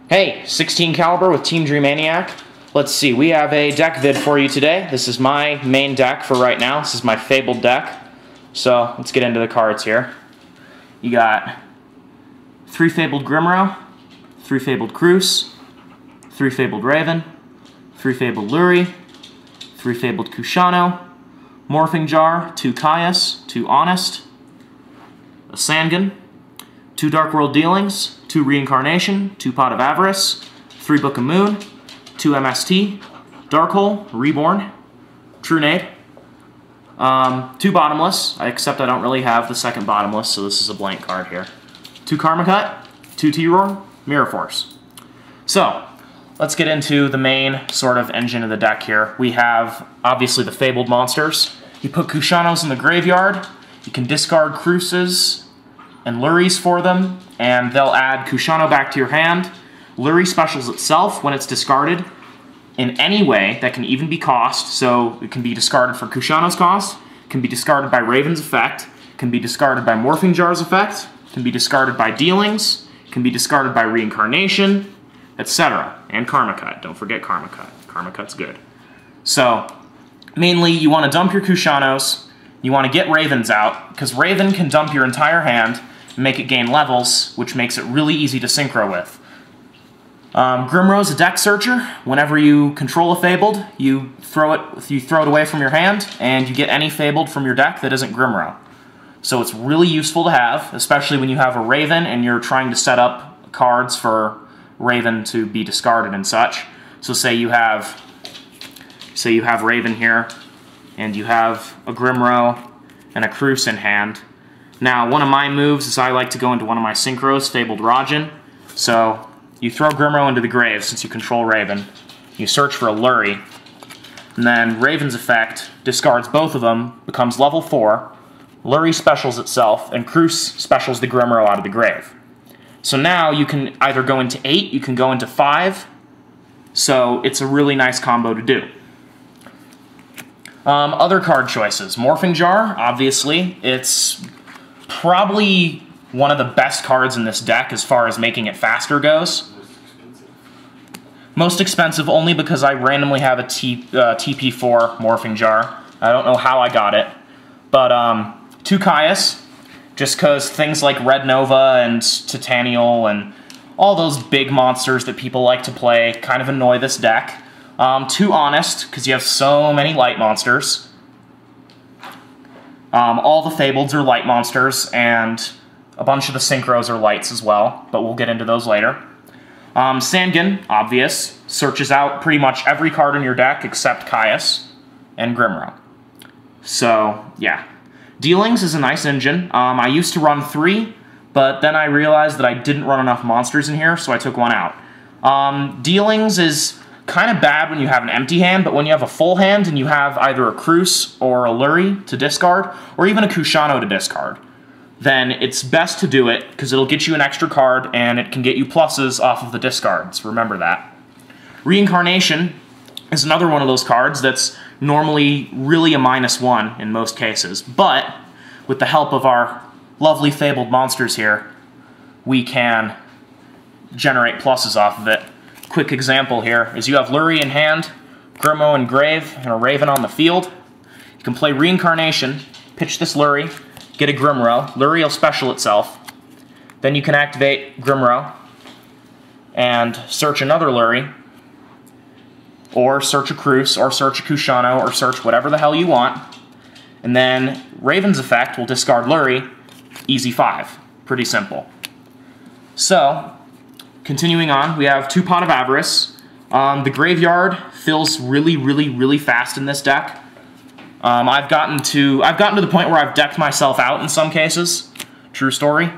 Hey, 16 caliber with Team Dreamaniac. Let's see, we have a deck vid for you today. This is my main deck for right now. This is my Fabled deck. So, let's get into the cards here. You got 3 Fabled Grimro, 3 Fabled Cruse, 3 Fabled Raven, 3 Fabled Lurie, 3 Fabled Kushano, Morphing Jar, 2 Caius, 2 Honest, a Sangan, 2 Dark World Dealings, 2 Reincarnation, 2 Pot of Avarice, 3 Book of Moon, 2 MST, Dark Hole, Reborn, True Nade, 2 Bottomless, except I don't really have the second Bottomless, so this is a blank card here. 2 Karma Cut, 2 T-Roar, Mirror Force. So, let's get into the main sort of engine of the deck here. We have, obviously, the Fabled monsters. You put Kushanos in the graveyard, you can discard Cruces and Luries for them, and they'll add Kushano back to your hand. Lurie specials itself when it's discarded in any way that can even be cost, so it can be discarded for Kushano's cost, can be discarded by Raven's effect, can be discarded by Morphing Jar's effect, can be discarded by Dealings, can be discarded by Reincarnation, etc. And Karma Cut. Don't forget Karma Cut. Karma Cut's good. So, mainly you want to dump your Kushanos, you want to get Ravens out, because Raven can dump your entire hand and make it gain levels, which makes it really easy to synchro with. Grimro's a deck searcher. Whenever you control a Fabled, you throw it away from your hand, and you get any Fabled from your deck that isn't Grimro. So it's really useful to have, especially when you have a Raven and you're trying to set up cards for Raven to be discarded and such. So say you have Raven here, and you have a Grimro and a Cruse in hand. Now, one of my moves is I like to go into one of my synchros, Fabled Rajan. So you throw Grimro into the grave since you control Raven. You search for a Lurie, and then Raven's effect discards both of them, becomes level 4. Lurie specials itself, and Cruse specials the Grimro out of the grave. So now you can either go into 8, you can go into 5, so it's a really nice combo to do. Other card choices. Morphing Jar, obviously. It's probably one of the best cards in this deck as far as making it faster goes. Most expensive only because I randomly have a TP4 Morphing Jar. I don't know how I got it. But 2 Caius, just because things like Red Nova and Titanial and all those big monsters that people like to play kind of annoy this deck. 2 Honest, because you have so many light monsters. All the Fableds are light monsters, and a bunch of the Synchros are lights as well, but we'll get into those later. Sangan, obvious, searches out pretty much every card in your deck except Caius and Grimro. So, yeah. Dealings is a nice engine. I used to run 3, but then I realized that I didn't run enough monsters in here, so I took one out. Dealings is kind of bad when you have an empty hand, but when you have a full hand and you have either a Cruse or a Lurie to discard, or even a Kushano to discard, then it's best to do it, because it'll get you an extra card, and it can get you pluses off of the discards. Remember that. Reincarnation is another one of those cards that's normally really a -1 in most cases, but with the help of our lovely Fabled monsters here, we can generate pluses off of it. Quick example here is you have Lurie in hand, Grimro in grave, and a Raven on the field. You can play Reincarnation, pitch this Lurie, get a Grimro. Lurie will special itself. Then you can activate Grimro and search another Lurie, or search a Cruse, or search a Kushano, or search whatever the hell you want. And then Raven's effect will discard Lurie, easy 5. Pretty simple. So, continuing on, we have 2 Pot of Avarice. The graveyard fills really fast in this deck. I've gotten to the point where I've decked myself out in some cases. True story.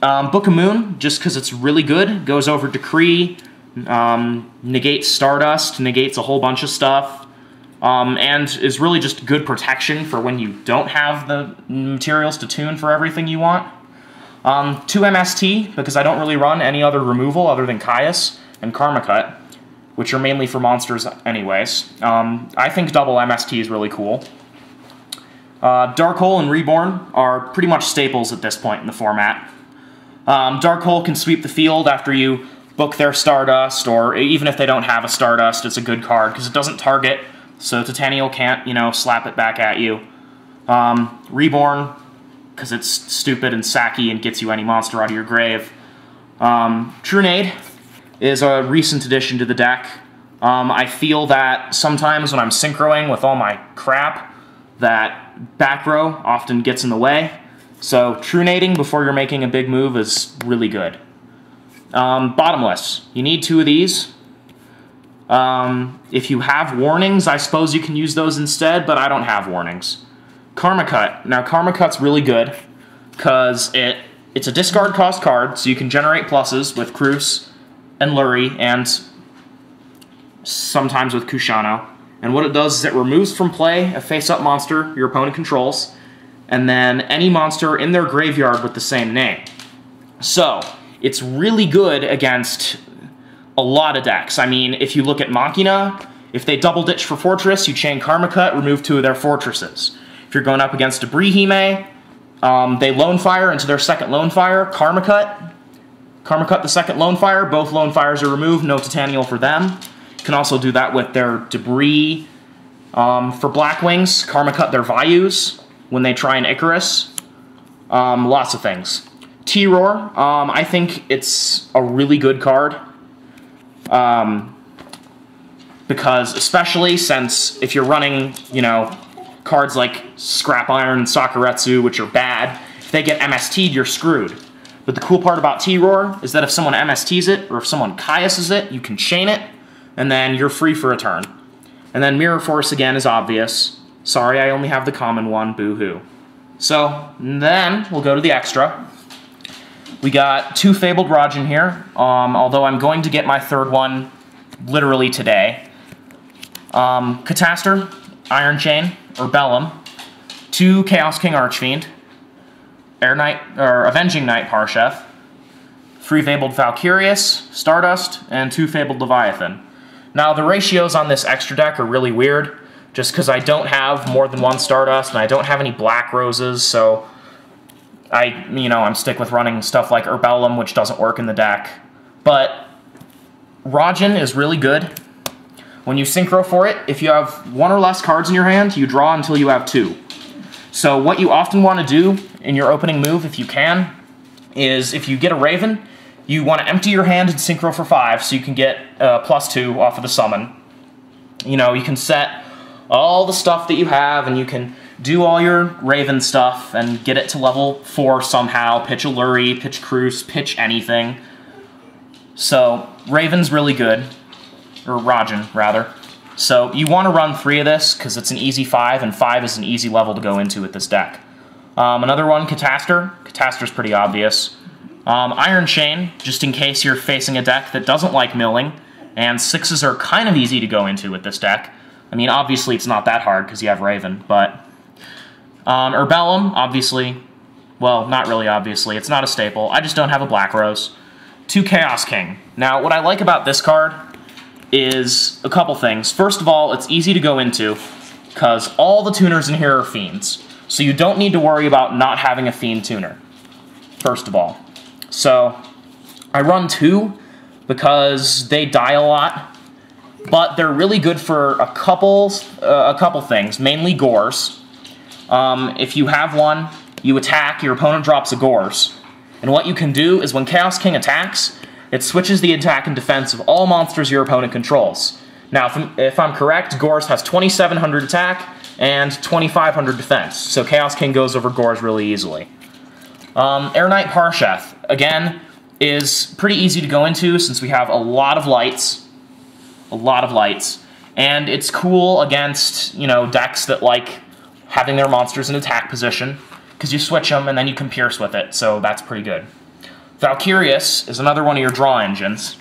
Book of Moon, just because it's really good, goes over Decree, negates Stardust, negates a whole bunch of stuff, and is really just good protection for when you don't have the materials to tune for everything you want. 2 MST, because I don't really run any other removal other than Caius and Karma Cut, which are mainly for monsters anyways. I think double MST is really cool. Dark Hole and Reborn are pretty much staples at this point in the format. Dark Hole can sweep the field after you book their Stardust, or even if they don't have a Stardust, it's a good card, because it doesn't target, so Titanial can't, you know, slap it back at you. Reborn, because it's stupid and sacky and gets you any monster out of your grave. Trunade is a recent addition to the deck. I feel that sometimes when I'm synchroing with all my crap, that back row often gets in the way. So Trunading before you're making a big move is really good. Bottomless. You need 2 of these. If you have warnings, I suppose you can use those instead, but I don't have warnings. Karma Cut. Now, Karma Cut's really good, because it's a discard cost card, so you can generate pluses with Cruz and Lurie, and sometimes with Kushano. And what it does is it removes from play a face-up monster your opponent controls, and then any monster in their graveyard with the same name. So, it's really good against a lot of decks. I mean, if you look at Machina, if they double ditch for Fortress, you chain Karma Cut, remove 2 of their fortresses. If you're going up against Debris Hime, they Lone Fire into their second Lone Fire, Karma Cut the second Lone Fire, both Lone Fires are removed, no Titanial for them. You can also do that with their Debris. For Blackwings, Karma Cut their Vayus when they try an Icarus. Lots of things. T-Roar, I think it's a really good card. Because especially since if you're running, you know, cards like Scrap Iron and Sakuretsu, which are bad, if they get MST'd, you're screwed. But the cool part about T-Roar is that if someone MSTs it, or if someone Caiuses it, you can chain it, and then you're free for a turn. And then Mirror Force again is obvious. Sorry, I only have the common one, boo-hoo. So, then we'll go to the extra. We got 2 Fabled Raijin here, although I'm going to get my 3rd one literally today. Catastor, Iron Chain, or Bellum, 2 Chaos King Archfiend, Avenging Knight Parsheth, 3 Fabled Valkyrius, Stardust, and 2 Fabled Leviathan. Now, the ratios on this extra deck are really weird, just because I don't have more than 1 Stardust, and I don't have any Black Roses, so I'm stick with running stuff like Urbellum, which doesn't work in the deck. But Raijin is really good. When you synchro for it, if you have 1 or less cards in your hand, you draw until you have 2. So what you often want to do in your opening move, if you can, is if you get a Raven, you want to empty your hand and synchro for 5, so you can get +2 off of the summon. You know, you can set all the stuff that you have, and you can do all your Raven stuff, and get it to level 4 somehow, pitch a Lurie, pitch Cruz, pitch anything. So, Raven's really good. Or Raijin, rather. So, you want to run 3 of this, because it's an easy 5, and 5 is an easy level to go into with this deck. Another one, Catastor. Catastor's pretty obvious. Iron Chain, just in case you're facing a deck that doesn't like milling, and 6s are kind of easy to go into with this deck. I mean, obviously it's not that hard, because you have Raven, but... Urbellum, obviously. Well, not really obviously, it's not a staple. I just don't have a Black Rose. 2 Chaos King. Now, what I like about this card is a couple things. First of all, it's easy to go into, because all the tuners in here are Fiends. So you don't need to worry about not having a Fiend tuner, first of all. So, I run 2, because they die a lot, but they're really good for a couple things, mainly Gores. If you have one, you attack, your opponent drops a Gores. And what you can do is when Chaos King attacks, it switches the attack and defense of all monsters your opponent controls. Now, if I'm correct, Gores has 2,700 attack and 2,500 defense, so Chaos King goes over Gores really easily. Air Knight Parsheth, again, is pretty easy to go into since we have a lot of lights. And it's cool against, you know, decks that like having their monsters in attack position, because you switch them and then you can pierce with it, so that's pretty good. Valkyrius is another one of your draw engines.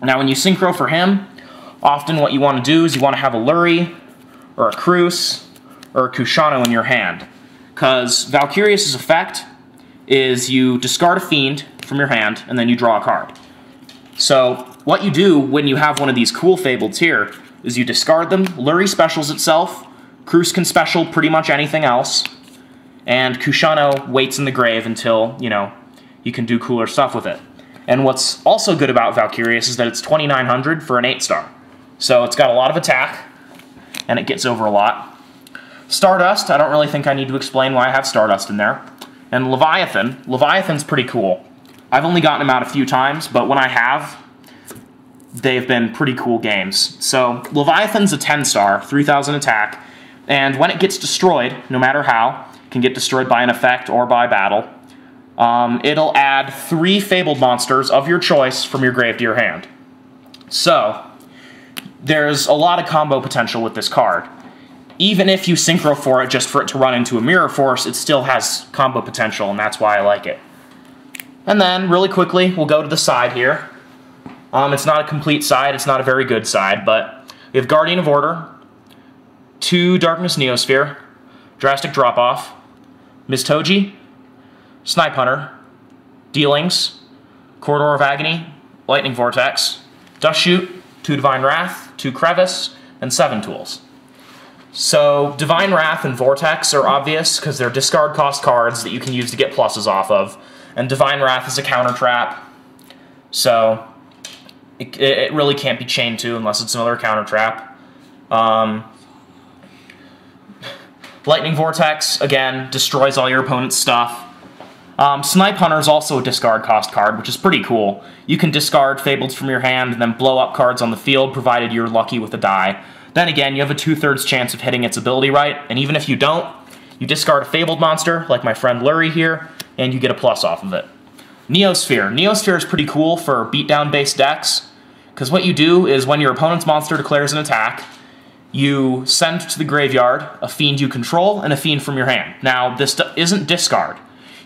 Now when you synchro for him, often what you want to do is you want to have a Lurie, or a Cruz, or a Kushano in your hand. Because Valkyrius' effect is you discard a Fiend from your hand, and then you draw a card. So what you do when you have one of these cool Fableds here is you discard them, Lurie specials itself, Cruz can special pretty much anything else, and Kushano waits in the grave until, you know, you can do cooler stuff with it. And what's also good about Valkyrius is that it's 2,900 for an 8-star. So it's got a lot of attack, and it gets over a lot. Stardust, I don't really think I need to explain why I have Stardust in there. And Leviathan, Leviathan's pretty cool. I've only gotten him out a few times, but when I have, they've been pretty cool games. So Leviathan's a 10-star, 3,000 attack, and when it gets destroyed, no matter how, it can get destroyed by an effect or by battle, it'll add 3 Fabled monsters of your choice from your grave to your hand. So, there's a lot of combo potential with this card. Even if you synchro for it just for it to run into a Mirror Force, it still has combo potential, and that's why I like it. And then, really quickly, we'll go to the side here. It's not a complete side, it's not a very good side, but we have Guardian of Order, 2 Darkness Neosphere, Drastic Drop-Off, Ms. Toji, Snipe Hunter, Dealings, Corridor of Agony, Lightning Vortex, Dust Shoot, 2 Divine Wrath, 2 Crevice, and 7 tools. So, Divine Wrath and Vortex are obvious because they're discard cost cards that you can use to get pluses off of, and Divine Wrath is a counter trap, so it really can't be chained to unless it's another counter trap. Lightning Vortex, again, destroys all your opponent's stuff. Snipe Hunter is also a discard cost card, which is pretty cool. You can discard Fableds from your hand and then blow up cards on the field, provided you're lucky with a die. Then again, you have a 2/3 chance of hitting its ability right, and even if you don't, you discard a Fabled monster, like my friend Lurie here, and you get a plus off of it. Neosphere. Neosphere is pretty cool for beatdown-based decks, because what you do is when your opponent's monster declares an attack, you send to the graveyard a fiend you control and a fiend from your hand. Now, this isn't discard.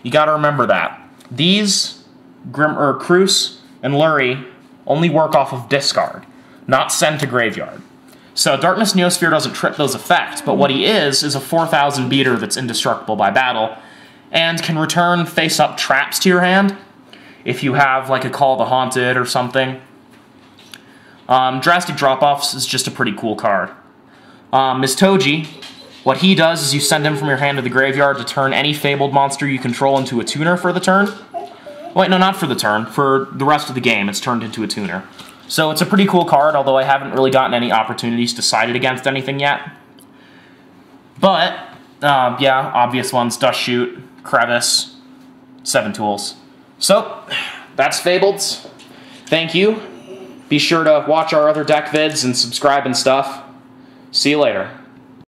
You gotta remember that. These, Cruz and Lurie, only work off of discard, not send to graveyard. So Darkness Neosphere doesn't trip those effects, but what he is a 4,000 beater that's indestructible by battle, and can return face-up traps to your hand, if you have, like, a Call of the Haunted or something. Drastic Drop-Offs is just a pretty cool card. Ms. Toji, what he does is you send him from your hand to the graveyard to turn any Fabled monster you control into a tuner for the turn. Wait, no, not for the turn. For the rest of the game, it's turned into a tuner. So it's a pretty cool card, although I haven't really gotten any opportunities to side it against anything yet. But, yeah, obvious ones, Dust Shoot, Crevice, 7 tools. So, that's Fableds. Thank you. Be sure to watch our other deck vids and subscribe and stuff. See you later.